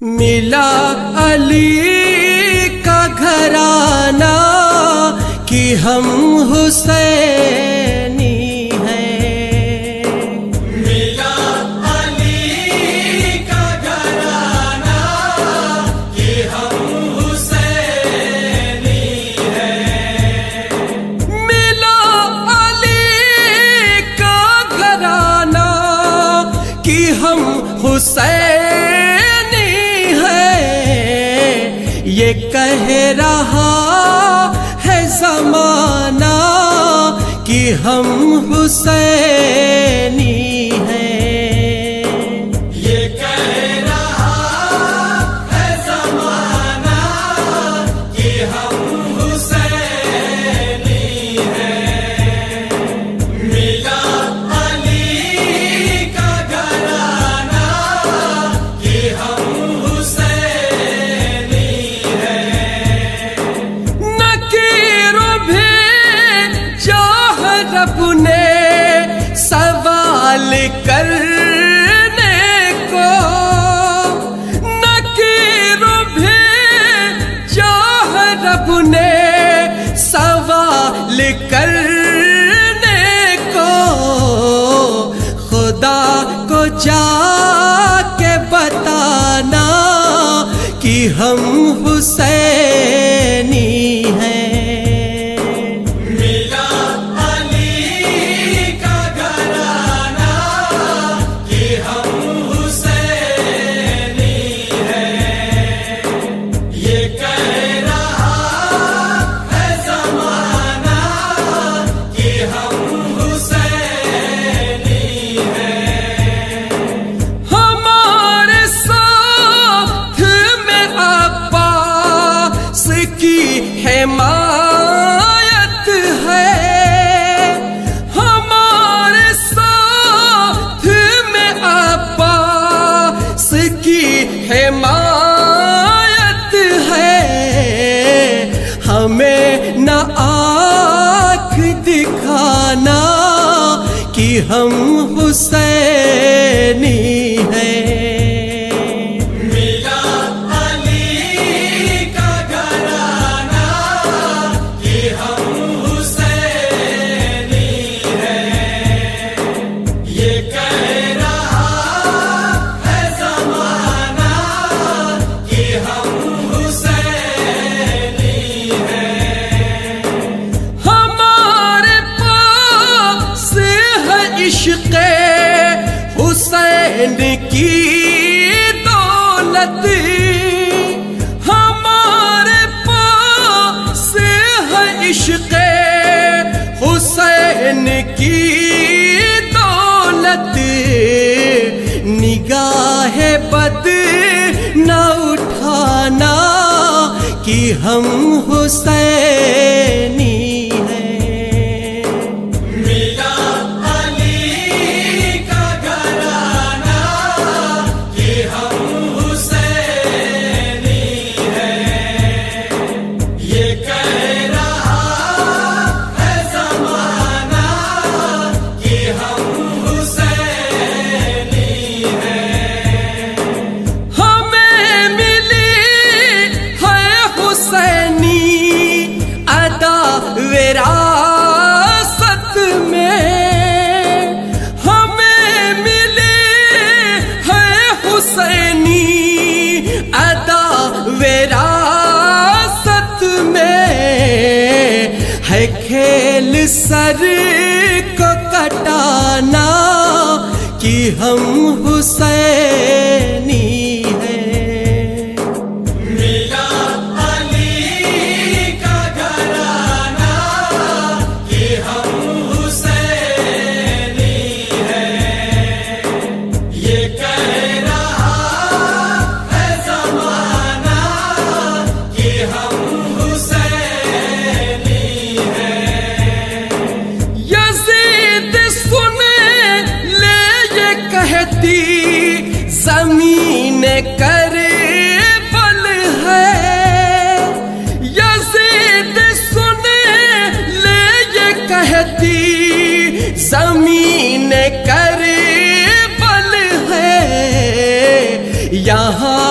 ملا علی کا گھرانہ کہ ہم حسینی ہیں۔ ملا علی کا گھرانہ کہ ہم حسینی ہیں۔ ملا علی کا گھرانہ کہ ہم حسینی ہیں، یہ کہہ رہا ہے زمانہ کہ ہم حسینی ہیں۔ یہ کہہ رہا ہے زمانہ کہ ہم حسینی ہیں۔ ملا علی کا گھرانہ کہ ہم حسینی ہیں۔ نکیر بھی جاہ رب نے سوال کرنے کو، نکیر بھی جاہ رب نے سوال کرنے کو، خدا کو جا کے بتانا کہ ہم حسینی ہیں۔ ملا علی کا گھرانہ کہ ہم حسینی ہیں۔ یہ کہہ رہا ہے زمانہ کہ ہم حسینی ہیں۔ ہمارے ساتھ میں عباس کی حمایت ہے، ہمارے ساتھ میں عباس کی حمایت ہے، ہمیں نہ آنکھ دکھانا کہ ہم حسینی ہیں۔ ملا علی کا گھرانہ کہ ہم حسینی ہیں۔ یہ کہہ رہا ہے زمانہ کہ ہم حسینی ہیں۔ ہمارے پاس ہے عشق حسین کی دولت، ہمارے پاس ہے عشق حسین کی دولت، نگاہ بد نہ اٹھانا کہ ہم حسینی ہیں۔ ملا علی کا گھرانہ کہ ہم حسینی ہیں۔ یہ کہہ رہا ہے زمانہ کہ ہم حسینی ہیں۔ ہمیں ملی ہے حسینی ادا وراثت میں، ہمیں ملی ہے حسینی ادا وراثت میں، ہے کھیل سر کو کٹانا کہ ہم حسینی ہیں۔ ملا علی کا گھرانہ کہ ہم حسینی ہیں۔ یہ کہہ رہا ہے زمانہ کہ ہم حسینی ہیں۔ یزید سن لے یہ کہتی زمین کربل ہے، یزید سن لے یہ کہتی زمین کربل ہے، یہاں